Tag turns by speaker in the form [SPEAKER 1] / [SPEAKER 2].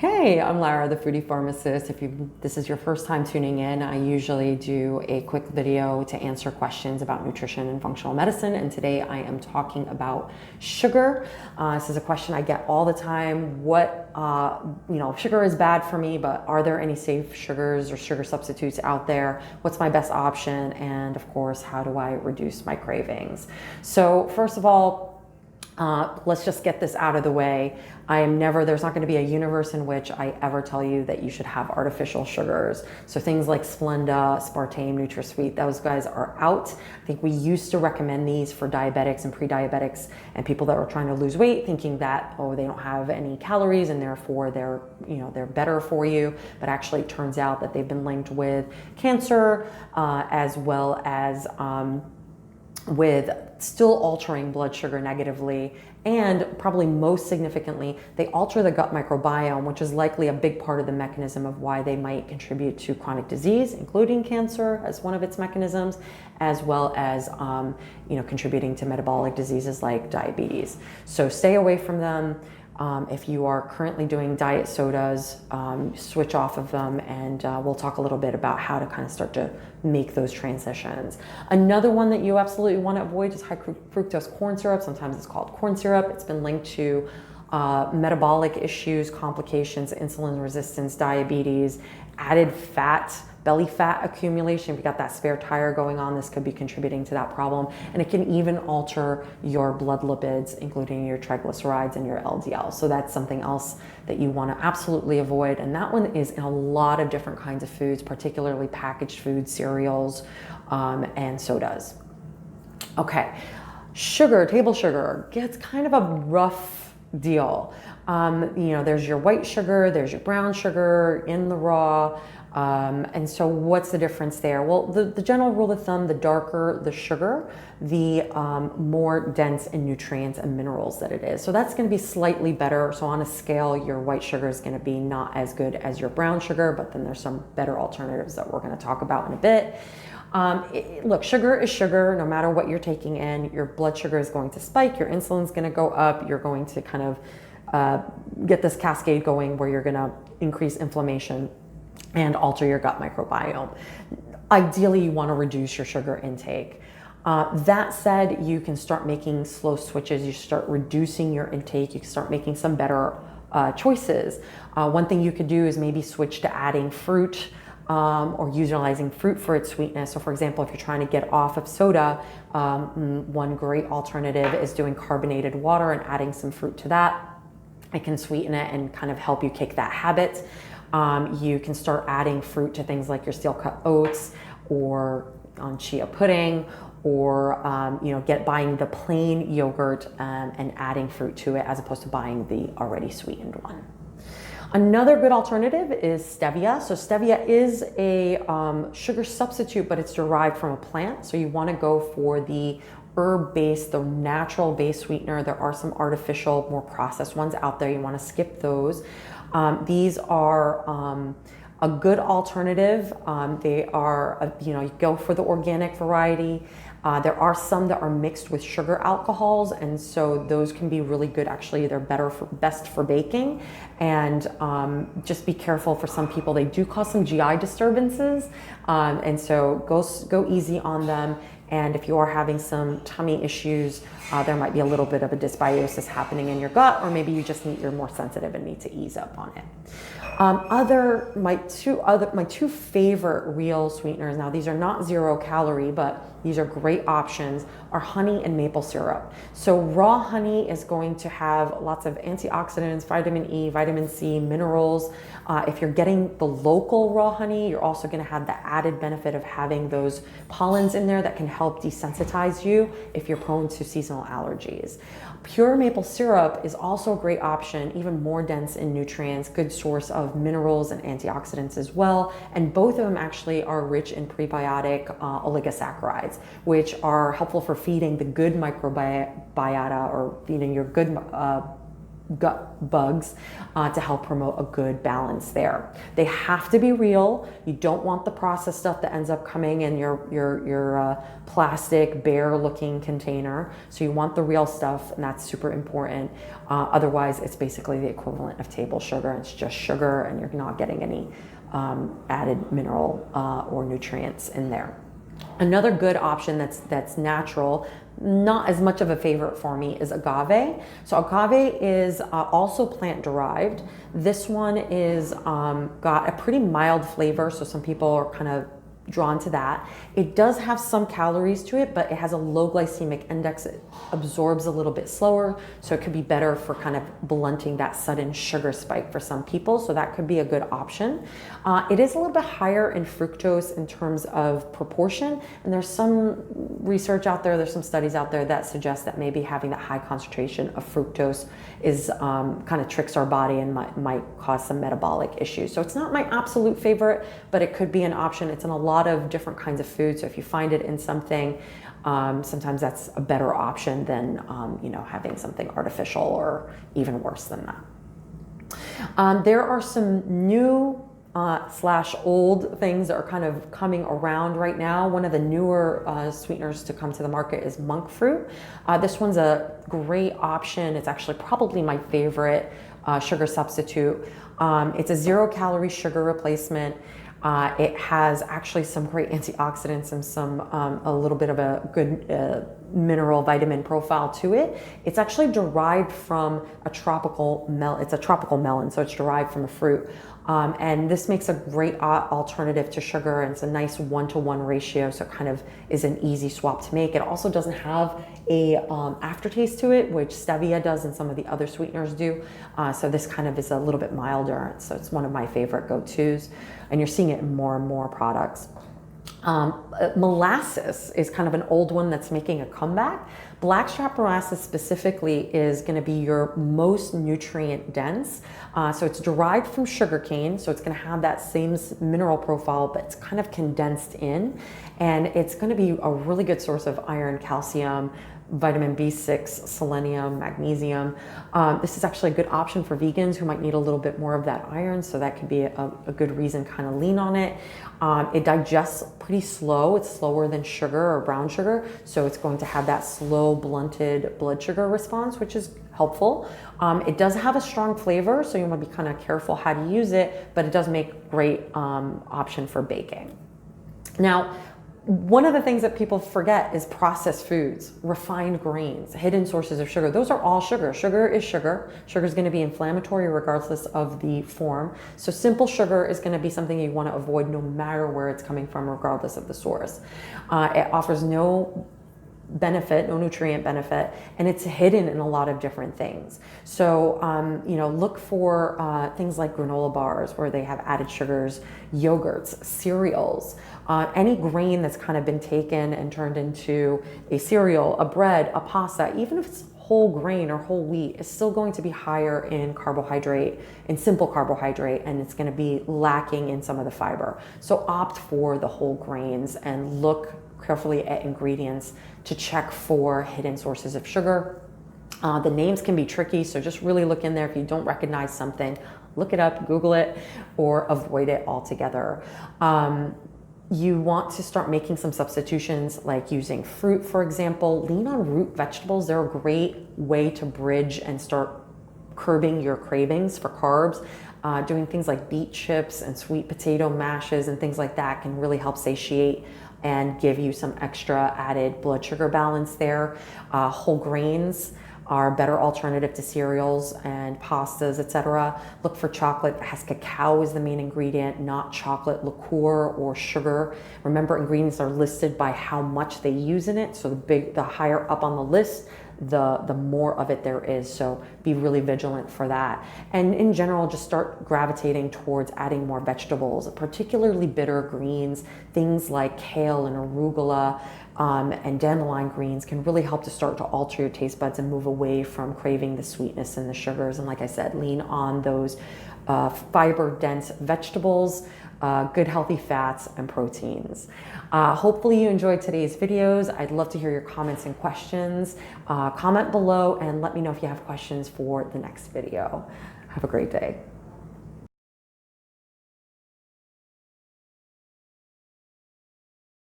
[SPEAKER 1] Hey, I'm Lara, the foodie pharmacist. If this is your first time tuning in, I usually do a quick video to answer questions about nutrition and functional medicine. And today I am talking about sugar. This is a question I get all the time. Sugar is bad for me, but are there any safe sugars or sugar substitutes out there? What's my best option? And of course, how do I reduce my cravings? So first of all, let's just get this out of the way. There's not going to be a universe in which I ever tell you that you should have artificial sugars. So things like Splenda, aspartame, NutraSweet, those guys are out. I think we used to recommend these for diabetics and pre-diabetics and people that were trying to lose weight, thinking that, they don't have any calories and therefore they're better for you. But actually it turns out that they've been linked with cancer, as well as, with still altering blood sugar negatively, and probably most significantly, they alter the gut microbiome, which is likely a big part of the mechanism of why they might contribute to chronic disease, including cancer as one of its mechanisms, as well as contributing to metabolic diseases like diabetes. So stay away from them. If you are currently doing diet sodas, switch off of them, and we'll talk a little bit about how to kind of start to make those transitions. Another one that you absolutely want to avoid is high fructose corn syrup. Sometimes it's called corn syrup. It's been linked to metabolic issues, complications, insulin resistance, diabetes, added fat, belly fat accumulation. If you got that spare tire going on, this could be contributing to that problem. And it can even alter your blood lipids, including your triglycerides and your LDL. So that's something else that you want to absolutely avoid. And that one is in a lot of different kinds of foods, particularly packaged foods, cereals, and sodas. Okay, sugar, table sugar, gets kind of a rough deal. There's your white sugar, there's your brown sugar in the raw. And so what's the difference there? Well, the general rule of thumb, the darker the sugar, the more dense in nutrients and minerals that it is. So that's going to be slightly better. So on a scale, your white sugar is going to be not as good as your brown sugar, but then there's some better alternatives that we're going to talk about in a bit. Look, sugar is sugar. No matter what you're taking in, your blood sugar is going to spike, your insulin's going to go up, you're going to kind of get this cascade going where you're going to increase inflammation and alter your gut microbiome. Ideally, you want to reduce your sugar intake. That said, you can start making slow switches. You start reducing your intake. You can start making some better choices. One thing you could do is maybe switch to adding fruit, or utilizing fruit for its sweetness. So for example, if you're trying to get off of soda, one great alternative is doing carbonated water and adding some fruit to that. It can sweeten it and kind of help you kick that habit. You can start adding fruit to things like your steel cut oats or on chia pudding, or buying the plain yogurt and adding fruit to it as opposed to buying the already sweetened one. Another good alternative is stevia. So stevia is a sugar substitute, but it's derived from a plant. So you want to go for the herb-based, the natural-based sweetener. There are some artificial, more processed ones out there. You want to skip those. These are a good alternative. They are, you go for the organic variety. There are some that are mixed with sugar alcohols, and so those can be really good. Actually, they're best for baking. And just be careful for some people. They do cause some GI disturbances, and so go easy on them. And if you are having some tummy issues, there might be a little bit of a dysbiosis happening in your gut, or maybe you're more sensitive and need to ease up on it. My two favorite real sweeteners, now these are not 0 calorie, but these are great options, are honey and maple syrup. So raw honey is going to have lots of antioxidants, vitamin E, vitamin C, minerals. If you're getting the local raw honey, you're also going to have the added benefit of having those pollens in there that can help desensitize you if you're prone to seasonal allergies. Pure maple syrup is also a great option, even more dense in nutrients, good source of minerals and antioxidants as well. And both of them actually are rich in prebiotic oligosaccharides, which are helpful for feeding the good microbiota, or feeding your good gut bugs to help promote a good balance there. They have to be real. You don't want the processed stuff that ends up coming in your plastic, bare looking container. So you want the real stuff, and that's super important. Otherwise, it's basically the equivalent of table sugar. It's just sugar, and you're not getting any added mineral or nutrients in there. Another good option that's natural, not as much of a favorite for me, is agave. So agave is also plant derived. This one is got a pretty mild flavor, so some people are kind of drawn to that. It does have some calories to it, but it has a low glycemic index. It absorbs a little bit slower, so it could be better for kind of blunting that sudden sugar spike for some people, so that could be a good option. It is a little bit higher in fructose in terms of proportion, and there's some research out there, there's some studies out there that suggest that maybe having that high concentration of fructose is kind of tricks our body and might cause some metabolic issues. So it's not my absolute favorite, but it could be an option. It's in a lot of different kinds of food, so if you find it in something, sometimes that's a better option than having something artificial or even worse than that. There are some new slash old things that are kind of coming around right now. One of the newer sweeteners to come to the market is monk fruit. This one's a great option. It's actually probably my favorite sugar substitute. It's a 0-calorie sugar replacement. It has actually some great antioxidants and some a little bit of a good mineral vitamin profile to it. It's actually derived from a tropical melon. It's a tropical melon, so it's derived from a fruit. And this makes a great alternative to sugar, and it's a nice 1-to-1 ratio, so it kind of is an easy swap to make. It also doesn't have a aftertaste to it, which stevia does and some of the other sweeteners do. So this kind of is a little bit milder, so it's one of my favorite go-tos, and you're seeing it in more and more products. Molasses is kind of an old one that's making a comeback. Blackstrap molasses specifically is going to be your most nutrient dense. So it's derived from sugarcane, so it's going to have that same mineral profile, but it's kind of condensed in, and it's going to be a really good source of iron, calcium, vitamin B6, selenium, magnesium. This is actually a good option for vegans who might need a little bit more of that iron, so that could be a good reason kind of lean on it. It digests pretty slow. It's slower than sugar or brown sugar, so it's going to have that slow blunted blood sugar response, which is helpful. It does have a strong flavor, so you want to be kind of careful how to use it, but it does make a great option for baking. Now, one of the things that people forget is processed foods, refined grains, hidden sources of sugar. Those are all sugar. Sugar is sugar. Sugar is going to be inflammatory regardless of the form. So simple sugar is going to be something you want to avoid no matter where it's coming from, regardless of the source. It offers no benefit, no nutrient benefit, and it's hidden in a lot of different things. So, look for things like granola bars where they have added sugars, yogurts, cereals, any grain that's kind of been taken and turned into a cereal, a bread, a pasta, even if it's whole grain or whole wheat, is still going to be higher in carbohydrate, in simple carbohydrate, and it's going to be lacking in some of the fiber. So opt for the whole grains and look carefully at ingredients to check for hidden sources of sugar. The names can be tricky, so just really look in there. If you don't recognize something, look it up, Google it, or avoid it altogether. You want to start making some substitutions, like using fruit, for example. Lean on root vegetables. They're a great way to bridge and start curbing your cravings for carbs. Doing things like beet chips and sweet potato mashes and things like that can really help satiate and give you some extra added blood sugar balance there. Whole grains are a better alternative to cereals and pastas, etc. Look for chocolate that has cacao as the main ingredient, not chocolate liqueur or sugar. Remember, ingredients are listed by how much they use in it, so the higher up on the list, the more of it there is, so be really vigilant for that. And in general, just start gravitating towards adding more vegetables, particularly bitter greens. Things like kale and arugula and dandelion greens can really help to start to alter your taste buds and move away from craving the sweetness and the sugars. And like I said, lean on those fiber-dense vegetables. good healthy fats and proteins. Hopefully you enjoyed today's videos. I'd love to hear your comments and questions. Comment below and let me know if you have questions for the next video. Have a great day.